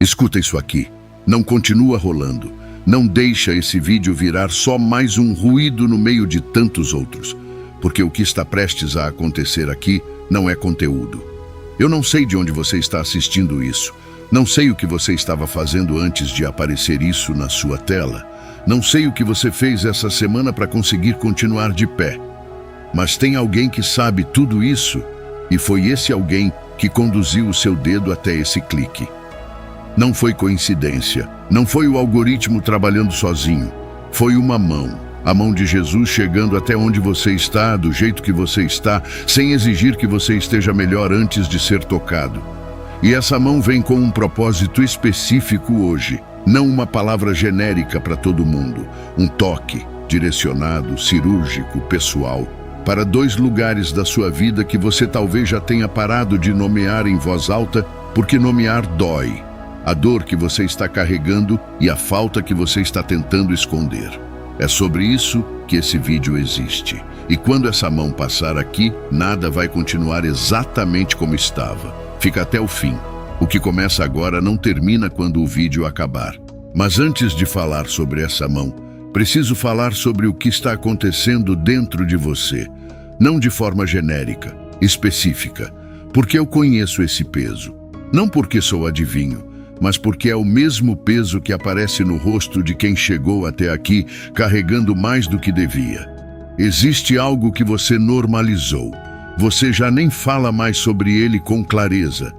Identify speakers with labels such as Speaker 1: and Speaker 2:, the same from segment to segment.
Speaker 1: Escuta isso aqui. Não continua rolando. Não deixa esse vídeo virar só mais um ruído no meio de tantos outros. Porque o que está prestes a acontecer aqui não é conteúdo. Eu não sei de onde você está assistindo isso. Não sei o que você estava fazendo antes de aparecer isso na sua tela. Não sei o que você fez essa semana para conseguir continuar de pé. Mas tem alguém que sabe tudo isso, e foi esse alguém que conduziu o seu dedo até esse clique. Não foi coincidência, não foi o algoritmo trabalhando sozinho. Foi uma mão, a mão de Jesus chegando até onde você está, do jeito que você está, sem exigir que você esteja melhor antes de ser tocado. E essa mão vem com um propósito específico hoje, não uma palavra genérica para todo mundo. Um toque, direcionado, cirúrgico, pessoal, para 2 lugares da sua vida que você talvez já tenha parado de nomear em voz alta, porque nomear dói. A dor que você está carregando e a falta que você está tentando esconder. É sobre isso que esse vídeo existe. E quando essa mão passar aqui, nada vai continuar exatamente como estava. Fica até o fim. O que começa agora não termina quando o vídeo acabar. Mas antes de falar sobre essa mão, preciso falar sobre o que está acontecendo dentro de você. Não de forma genérica, específica. Porque eu conheço esse peso. Não porque sou adivinho, mas porque é o mesmo peso que aparece no rosto de quem chegou até aqui carregando mais do que devia. Existe algo que você normalizou. Você já nem fala mais sobre ele com clareza.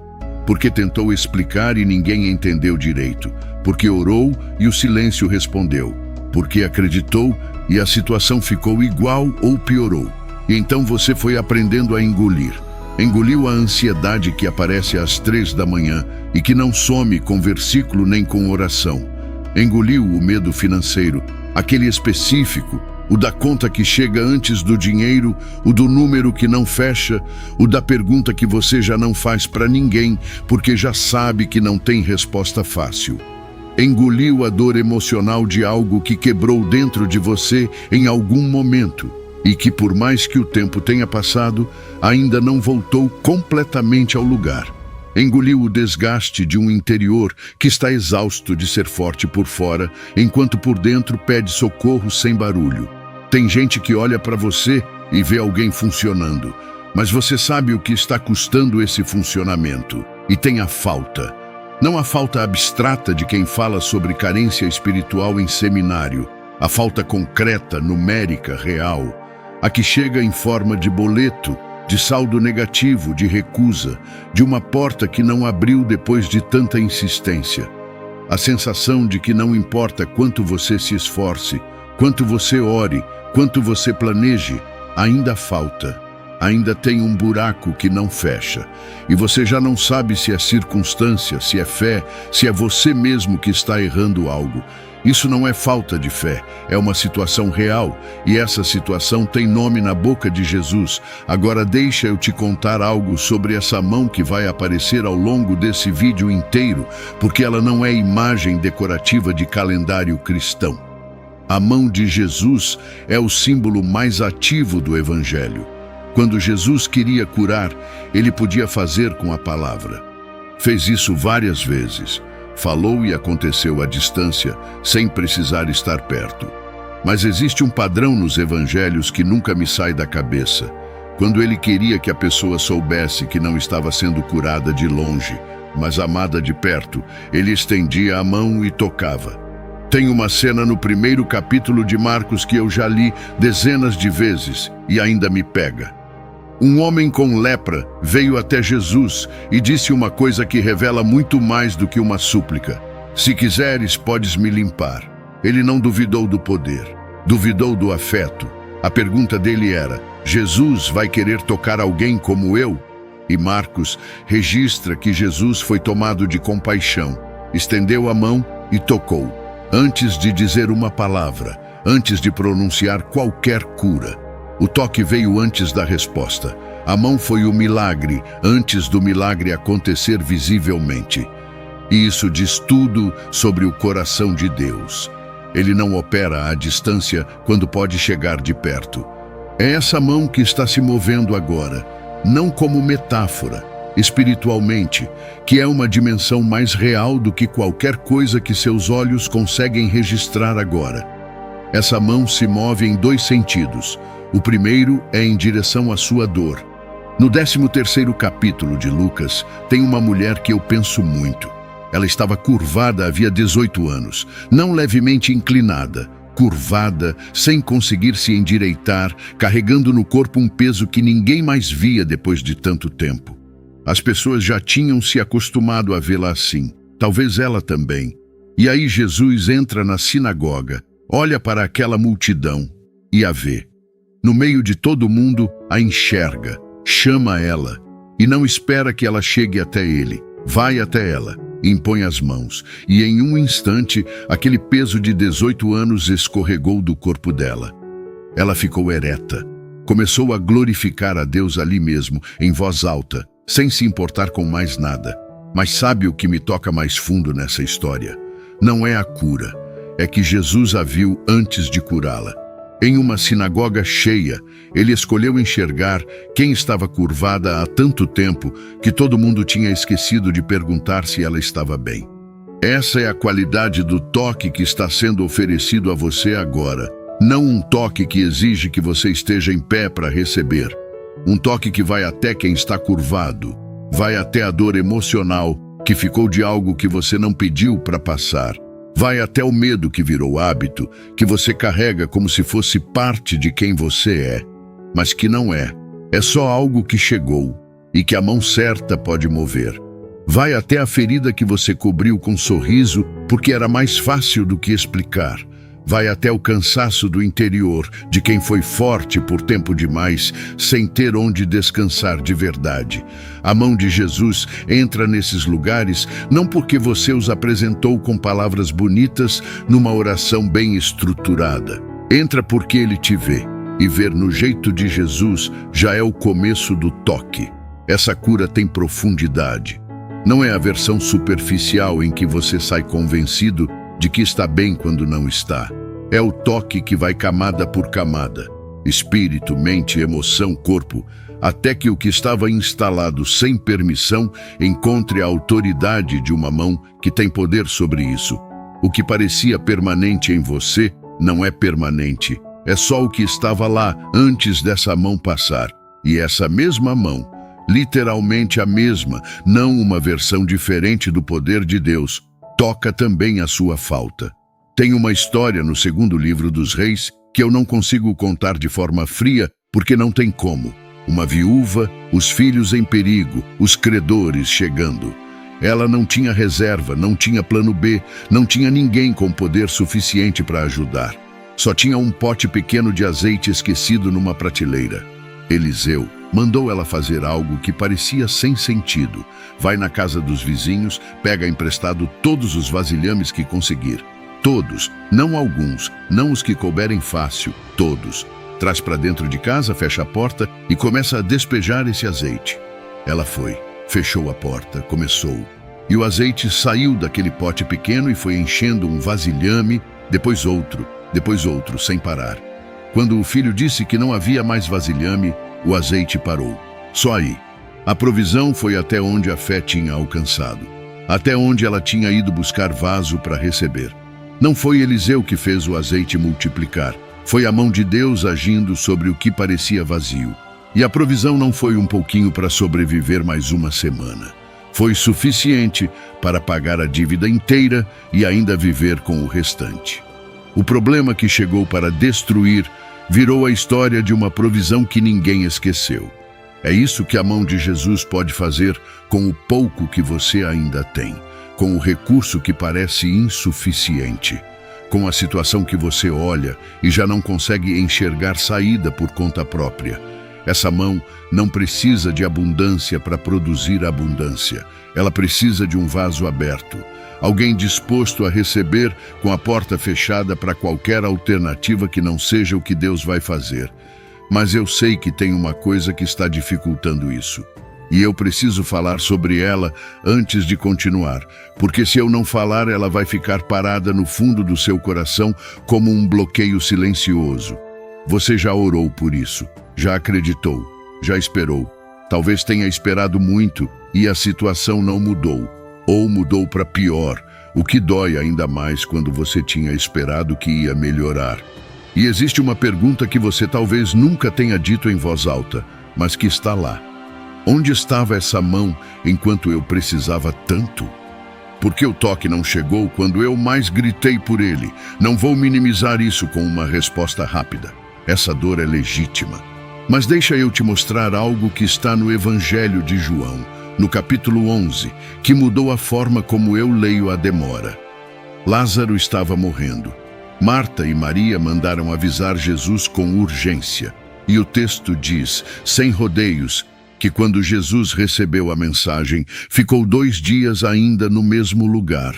Speaker 1: Porque tentou explicar e ninguém entendeu direito. Porque orou e o silêncio respondeu. Porque acreditou e a situação ficou igual ou piorou. E então você foi aprendendo a engolir. Engoliu a ansiedade que aparece às 3 da manhã e que não some com versículo nem com oração. Engoliu o medo financeiro, aquele específico, o da conta que chega antes do dinheiro, o do número que não fecha, o da pergunta que você já não faz para ninguém porque já sabe que não tem resposta fácil. Engoliu a dor emocional de algo que quebrou dentro de você em algum momento. E que por mais que o tempo tenha passado, ainda não voltou completamente ao lugar. Engoliu o desgaste de um interior que está exausto de ser forte por fora, enquanto por dentro pede socorro sem barulho. Tem gente que olha para você e vê alguém funcionando, mas você sabe o que está custando esse funcionamento. E tem a falta. Não a falta abstrata de quem fala sobre carência espiritual em seminário, a falta concreta, numérica, real. A que chega em forma de boleto, de saldo negativo, de recusa, de uma porta que não abriu depois de tanta insistência. A sensação de que não importa quanto você se esforce, quanto você ore, quanto você planeje, ainda falta. Ainda tem um buraco que não fecha. E você já não sabe se é circunstância, se é fé, se é você mesmo que está errando algo. Isso não é falta de fé, é uma situação real, e essa situação tem nome na boca de Jesus. Agora deixa eu te contar algo sobre essa mão que vai aparecer ao longo desse vídeo inteiro, porque ela não é imagem decorativa de calendário cristão. A mão de Jesus é o símbolo mais ativo do Evangelho. Quando Jesus queria curar, ele podia fazer com a palavra. Fez isso várias vezes. Falou e aconteceu à distância, sem precisar estar perto. Mas existe um padrão nos evangelhos que nunca me sai da cabeça. Quando ele queria que a pessoa soubesse que não estava sendo curada de longe, mas amada de perto, ele estendia a mão e tocava. Tem uma cena no 1º capítulo de Marcos que eu já li dezenas de vezes e ainda me pega. Um homem com lepra veio até Jesus e disse uma coisa que revela muito mais do que uma súplica. Se quiseres, podes me limpar. Ele não duvidou do poder, duvidou do afeto. A pergunta dele era: Jesus vai querer tocar alguém como eu? E Marcos registra que Jesus foi tomado de compaixão, estendeu a mão e tocou, antes de dizer uma palavra, antes de pronunciar qualquer cura. O toque veio antes da resposta. A mão foi o milagre, antes do milagre acontecer visivelmente. E isso diz tudo sobre o coração de Deus. Ele não opera à distância quando pode chegar de perto. É essa mão que está se movendo agora, não como metáfora, espiritualmente, que é uma dimensão mais real do que qualquer coisa que seus olhos conseguem registrar agora. Essa mão se move em 2 sentidos. O primeiro é em direção à sua dor. No 13º capítulo de Lucas, tem uma mulher que eu penso muito. Ela estava curvada havia 18 anos, não levemente inclinada, curvada, sem conseguir se endireitar, carregando no corpo um peso que ninguém mais via depois de tanto tempo. As pessoas já tinham se acostumado a vê-la assim, talvez ela também. E aí Jesus entra na sinagoga, olha para aquela multidão e a vê. No meio de todo mundo, a enxerga, chama ela e não espera que ela chegue até ele. Vai até ela, impõe as mãos e em um instante, aquele peso de 18 anos escorregou do corpo dela. Ela ficou ereta. Começou a glorificar a Deus ali mesmo, em voz alta, sem se importar com mais nada. Mas sabe o que me toca mais fundo nessa história? Não é a cura, é que Jesus a viu antes de curá-la. Em uma sinagoga cheia, ele escolheu enxergar quem estava curvada há tanto tempo que todo mundo tinha esquecido de perguntar se ela estava bem. Essa é a qualidade do toque que está sendo oferecido a você agora. Não um toque que exige que você esteja em pé para receber. Um toque que vai até quem está curvado, vai até a dor emocional que ficou de algo que você não pediu para passar. Vai até o medo que virou hábito, que você carrega como se fosse parte de quem você é, mas que não é. É só algo que chegou e que a mão certa pode mover. Vai até a ferida que você cobriu com sorriso porque era mais fácil do que explicar. Vai até o cansaço do interior de quem foi forte por tempo demais, sem ter onde descansar de verdade. A mão de Jesus entra nesses lugares não porque você os apresentou com palavras bonitas numa oração bem estruturada. Entra porque ele te vê, e ver no jeito de Jesus já é o começo do toque. Essa cura tem profundidade. Não é a versão superficial em que você sai convencido de que está bem quando não está. É o toque que vai camada por camada, espírito, mente, emoção, corpo, até que o que estava instalado sem permissão encontre a autoridade de uma mão que tem poder sobre isso. O que parecia permanente em você não é permanente, é só o que estava lá antes dessa mão passar. E essa mesma mão, literalmente a mesma, não uma versão diferente do poder de Deus, toca também a sua falta. Tem uma história no 2º livro dos Reis que eu não consigo contar de forma fria porque não tem como. Uma viúva, os filhos em perigo, os credores chegando. Ela não tinha reserva, não tinha plano B, não tinha ninguém com poder suficiente para ajudar. Só tinha um pote pequeno de azeite esquecido numa prateleira. Eliseu mandou ela fazer algo que parecia sem sentido. Vai na casa dos vizinhos, pega emprestado todos os vasilhames que conseguir. Todos, não alguns, não os que couberem fácil, todos. Traz para dentro de casa, fecha a porta e começa a despejar esse azeite. Ela foi, fechou a porta, começou. E o azeite saiu daquele pote pequeno e foi enchendo um vasilhame, depois outro, sem parar. Quando o filho disse que não havia mais vasilhame, o azeite parou. Só aí. A provisão foi até onde a fé tinha alcançado. Até onde ela tinha ido buscar vaso para receber. Não foi Eliseu que fez o azeite multiplicar. Foi a mão de Deus agindo sobre o que parecia vazio. E a provisão não foi um pouquinho para sobreviver mais uma semana. Foi suficiente para pagar a dívida inteira e ainda viver com o restante. O problema que chegou para destruir virou a história de uma provisão que ninguém esqueceu. É isso que a mão de Jesus pode fazer com o pouco que você ainda tem, com o recurso que parece insuficiente, com a situação que você olha e já não consegue enxergar saída por conta própria. Essa mão não precisa de abundância para produzir abundância. Ela precisa de um vaso aberto. Alguém disposto a receber com a porta fechada para qualquer alternativa que não seja o que Deus vai fazer. Mas eu sei que tem uma coisa que está dificultando isso. E eu preciso falar sobre ela antes de continuar, porque se eu não falar, ela vai ficar parada no fundo do seu coração como um bloqueio silencioso. Você já orou por isso, já acreditou, já esperou. Talvez tenha esperado muito e a situação não mudou, ou mudou para pior, o que dói ainda mais quando você tinha esperado que ia melhorar. E existe uma pergunta que você talvez nunca tenha dito em voz alta, mas que está lá. Onde estava essa mão enquanto eu precisava tanto? Por que o toque não chegou quando eu mais gritei por ele? Não vou minimizar isso com uma resposta rápida. Essa dor é legítima. Mas deixa eu te mostrar algo que está no Evangelho de João, no capítulo 11, que mudou a forma como eu leio a demora. Lázaro estava morrendo. Marta e Maria mandaram avisar Jesus com urgência. E o texto diz, sem rodeios, que quando Jesus recebeu a mensagem, ficou 2 dias ainda no mesmo lugar.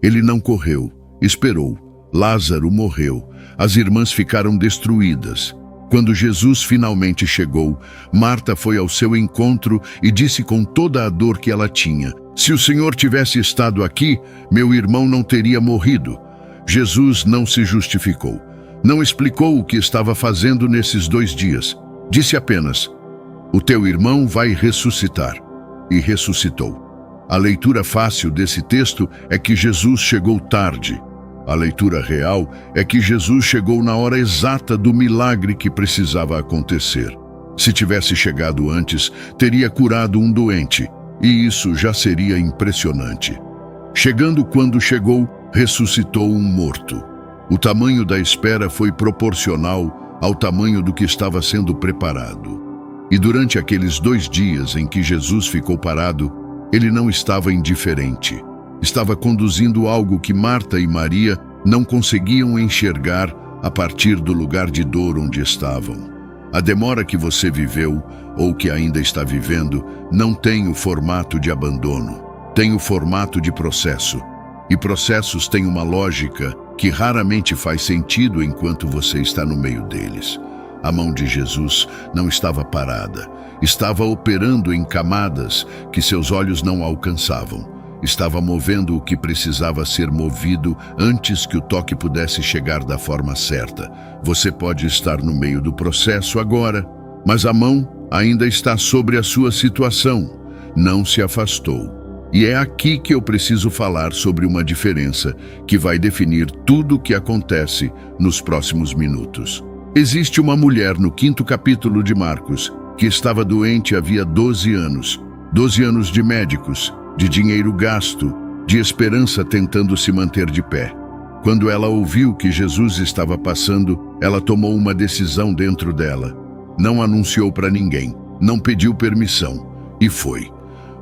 Speaker 1: Ele não correu, esperou. Lázaro morreu. As irmãs ficaram destruídas. Quando Jesus finalmente chegou, Marta foi ao seu encontro e disse com toda a dor que ela tinha: "Se o Senhor tivesse estado aqui, meu irmão não teria morrido." Jesus não se justificou. Não explicou o que estava fazendo nesses 2 dias. Disse apenas: "O teu irmão vai ressuscitar." E ressuscitou. A leitura fácil desse texto é que Jesus chegou tarde. A leitura real é que Jesus chegou na hora exata do milagre que precisava acontecer. Se tivesse chegado antes, teria curado um doente, e isso já seria impressionante. Chegando quando chegou, ressuscitou um morto. O tamanho da espera foi proporcional ao tamanho do que estava sendo preparado. E durante aqueles 2 dias em que Jesus ficou parado, ele não estava indiferente. Estava conduzindo algo que Marta e Maria não conseguiam enxergar a partir do lugar de dor onde estavam. A demora que você viveu, ou que ainda está vivendo, não tem o formato de abandono, tem o formato de processo. E processos têm uma lógica que raramente faz sentido enquanto você está no meio deles. A mão de Jesus não estava parada, estava operando em camadas que seus olhos não alcançavam. Estava movendo o que precisava ser movido antes que o toque pudesse chegar da forma certa. Você pode estar no meio do processo agora, mas a mão ainda está sobre a sua situação. Não se afastou. E é aqui que eu preciso falar sobre uma diferença que vai definir tudo o que acontece nos próximos minutos. Existe uma mulher no 5º capítulo de Marcos que estava doente havia 12 anos. 12 anos de médicos, de dinheiro gasto, de esperança tentando se manter de pé. Quando ela ouviu que Jesus estava passando, ela tomou uma decisão dentro dela. Não anunciou para ninguém, não pediu permissão, e foi.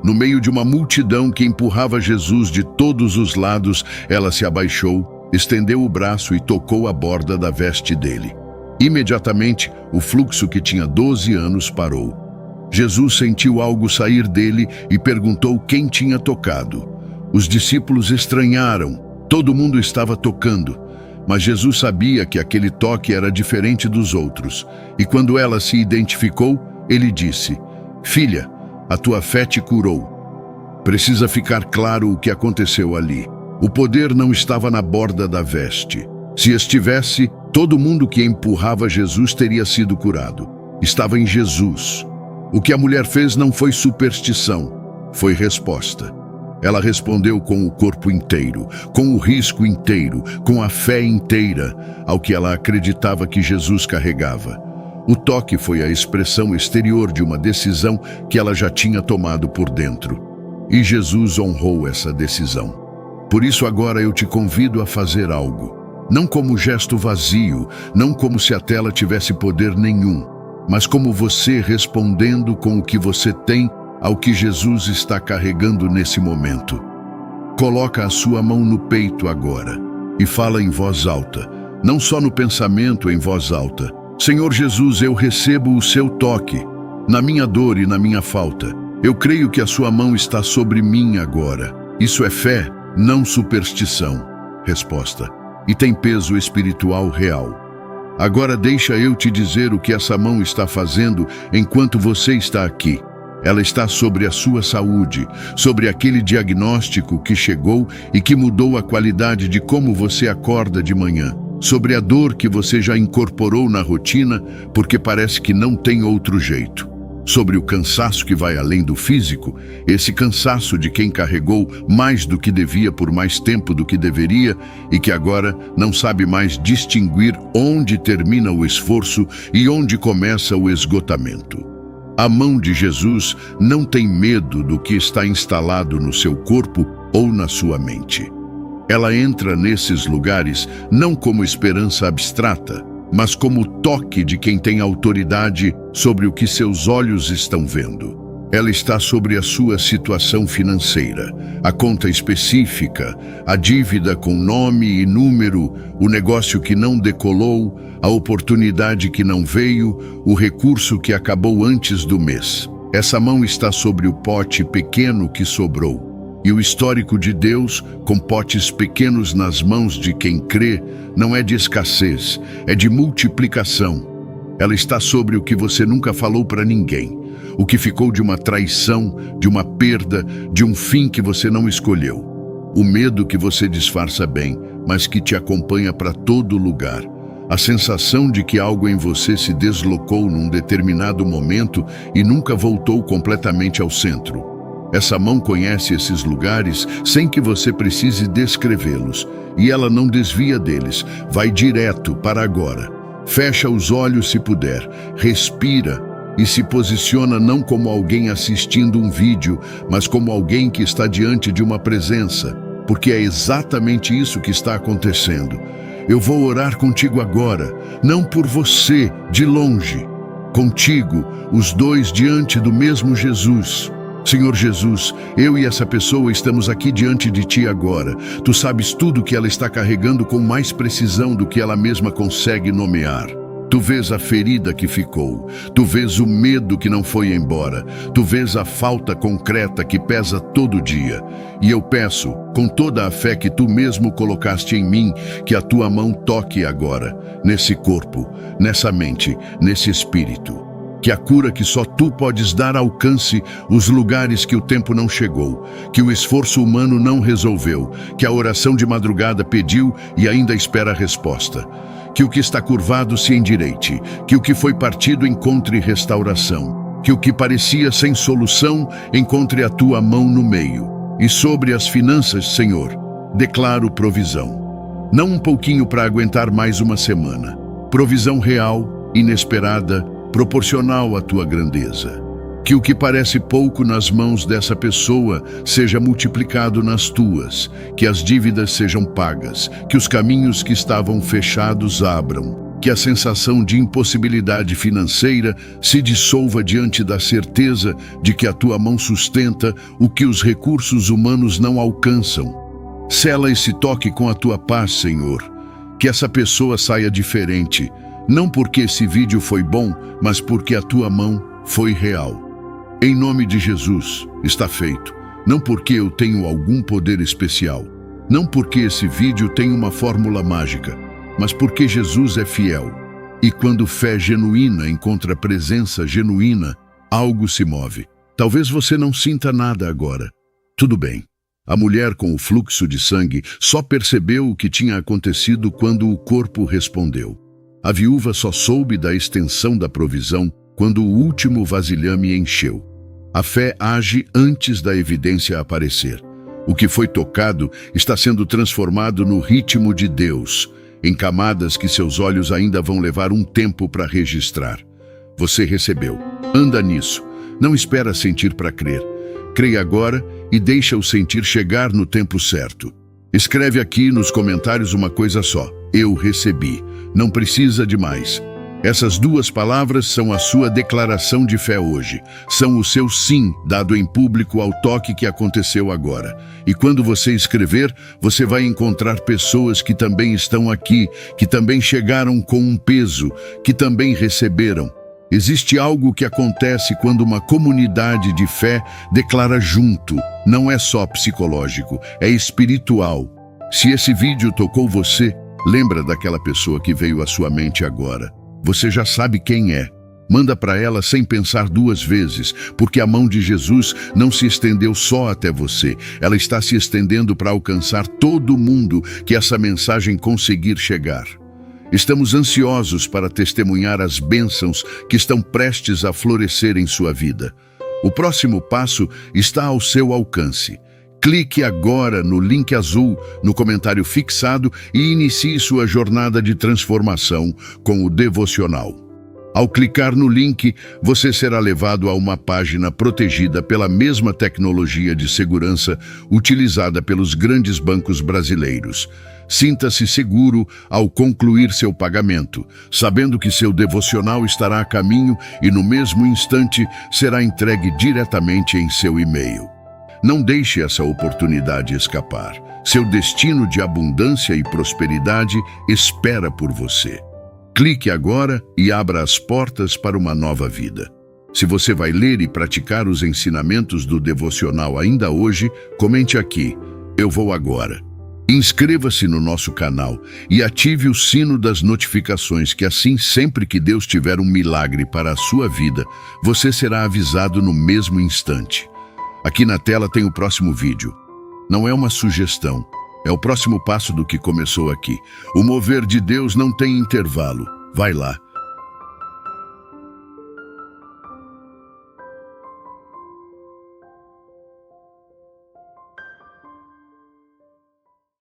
Speaker 1: No meio de uma multidão que empurrava Jesus de todos os lados, ela se abaixou, estendeu o braço e tocou a borda da veste dele. Imediatamente, o fluxo que tinha 12 anos parou. Jesus sentiu algo sair dele e perguntou quem tinha tocado. Os discípulos estranharam. Todo mundo estava tocando. Mas Jesus sabia que aquele toque era diferente dos outros. E quando ela se identificou, ele disse: "Filha, a tua fé te curou." Precisa ficar claro o que aconteceu ali. O poder não estava na borda da veste. Se estivesse, todo mundo que empurrava Jesus teria sido curado. Estava em Jesus. O que a mulher fez não foi superstição, foi resposta. Ela respondeu com o corpo inteiro, com o risco inteiro, com a fé inteira ao que ela acreditava que Jesus carregava. O toque foi a expressão exterior de uma decisão que ela já tinha tomado por dentro. E Jesus honrou essa decisão. Por isso agora eu te convido a fazer algo. Não como gesto vazio, não como se a tela tivesse poder nenhum, mas como você respondendo com o que você tem ao que Jesus está carregando nesse momento. Coloca a sua mão no peito agora e fala em voz alta, não só no pensamento em voz alta. Senhor Jesus, eu recebo o seu toque, na minha dor e na minha falta. Eu creio que a sua mão está sobre mim agora. Isso é fé, não superstição. Resposta. E tem peso espiritual real. Agora deixa eu te dizer o que essa mão está fazendo enquanto você está aqui. Ela está sobre a sua saúde, sobre aquele diagnóstico que chegou e que mudou a qualidade de como você acorda de manhã, sobre a dor que você já incorporou na rotina porque parece que não tem outro jeito. sobre o cansaço que vai além do físico, esse cansaço de quem carregou mais do que devia por mais tempo do que deveria e que agora não sabe mais distinguir onde termina o esforço e onde começa o esgotamento. A mão de Jesus não tem medo do que está instalado no seu corpo ou na sua mente. Ela entra nesses lugares não como esperança abstrata, mas como toque de quem tem autoridade sobre o que seus olhos estão vendo. Ela está sobre a sua situação financeira, a conta específica, a dívida com nome e número, o negócio que não decolou, a oportunidade que não veio, o recurso que acabou antes do mês. Essa mão está sobre o pote pequeno que sobrou. E o histórico de Deus, com potes pequenos nas mãos de quem crê, não é de escassez, é de multiplicação. Ela está sobre o que você nunca falou para ninguém, o que ficou de uma traição, de uma perda, de um fim que você não escolheu. O medo que você disfarça bem, mas que te acompanha para todo lugar. A sensação de que algo em você se deslocou num determinado momento e nunca voltou completamente ao centro. Essa mão conhece esses lugares sem que você precise descrevê-los, e ela não desvia deles, vai direto para agora. Fecha os olhos se puder, respira e se posiciona não como alguém assistindo um vídeo, mas como alguém que está diante de uma presença, porque é exatamente isso que está acontecendo. Eu vou orar contigo agora, não por você, de longe. Contigo, os dois diante do mesmo Jesus. Senhor Jesus, eu e essa pessoa estamos aqui diante de Ti agora. Tu sabes tudo que ela está carregando com mais precisão do que ela mesma consegue nomear. Tu vês a ferida que ficou, tu vês o medo que não foi embora, tu vês a falta concreta que pesa todo dia. E eu peço, com toda a fé que Tu mesmo colocaste em mim, que a Tua mão toque agora, nesse corpo, nessa mente, nesse espírito. Que a cura que só Tu podes dar alcance os lugares que o tempo não chegou, que o esforço humano não resolveu, que a oração de madrugada pediu e ainda espera a resposta. Que o que está curvado se endireite, que o que foi partido encontre restauração, que o que parecia sem solução encontre a Tua mão no meio. E sobre as finanças, Senhor, declaro provisão. Não um pouquinho para aguentar mais uma semana. Provisão real, inesperada, proporcional à Tua grandeza. Que o que parece pouco nas mãos dessa pessoa seja multiplicado nas Tuas, que as dívidas sejam pagas, que os caminhos que estavam fechados abram, que a sensação de impossibilidade financeira se dissolva diante da certeza de que a Tua mão sustenta o que os recursos humanos não alcançam. Sela esse toque com a Tua paz, Senhor, que essa pessoa saia diferente, não porque esse vídeo foi bom, mas porque a Tua mão foi real. Em nome de Jesus, está feito. Não porque eu tenho algum poder especial. Não porque esse vídeo tem uma fórmula mágica, mas porque Jesus é fiel. E quando fé genuína encontra presença genuína, algo se move. Talvez você não sinta nada agora. Tudo bem. A mulher com o fluxo de sangue só percebeu o que tinha acontecido quando o corpo respondeu. A viúva só soube da extensão da provisão quando o último vasilhame encheu. A fé age antes da evidência aparecer. O que foi tocado está sendo transformado no ritmo de Deus, em camadas que seus olhos ainda vão levar um tempo para registrar. Você recebeu. Anda nisso. Não espera sentir para crer. Creia agora e deixa o sentir chegar no tempo certo. Escreve aqui nos comentários uma coisa só. Eu recebi. Não precisa de mais. Essas duas palavras são a sua declaração de fé hoje. São o seu sim dado em público ao toque que aconteceu agora. E quando você escrever, você vai encontrar pessoas que também estão aqui, que também chegaram com um peso, que também receberam. Existe algo que acontece quando uma comunidade de fé declara junto. Não é só psicológico, é espiritual. Se esse vídeo tocou você, lembra daquela pessoa que veio à sua mente agora. Você já sabe quem é. Manda para ela sem pensar duas vezes, porque a mão de Jesus não se estendeu só até você. Ela está se estendendo para alcançar todo mundo que essa mensagem conseguir chegar. Estamos ansiosos para testemunhar as bênçãos que estão prestes a florescer em sua vida. O próximo passo está ao seu alcance. Clique agora no link azul no comentário fixado e inicie sua jornada de transformação com o devocional. Ao clicar no link, você será levado a uma página protegida pela mesma tecnologia de segurança utilizada pelos grandes bancos brasileiros. Sinta-se seguro ao concluir seu pagamento, sabendo que seu devocional estará a caminho e no mesmo instante será entregue diretamente em seu e-mail. Não deixe essa oportunidade escapar. Seu destino de abundância e prosperidade espera por você. Clique agora e abra as portas para uma nova vida. Se você vai ler e praticar os ensinamentos do devocional ainda hoje, comente aqui: "Eu vou agora". Inscreva-se no nosso canal e ative o sino das notificações, que assim, sempre que Deus tiver um milagre para a sua vida, você será avisado no mesmo instante. Aqui na tela tem o próximo vídeo. Não é uma sugestão, é o próximo passo do que começou aqui. O mover de Deus não tem intervalo. Vai lá.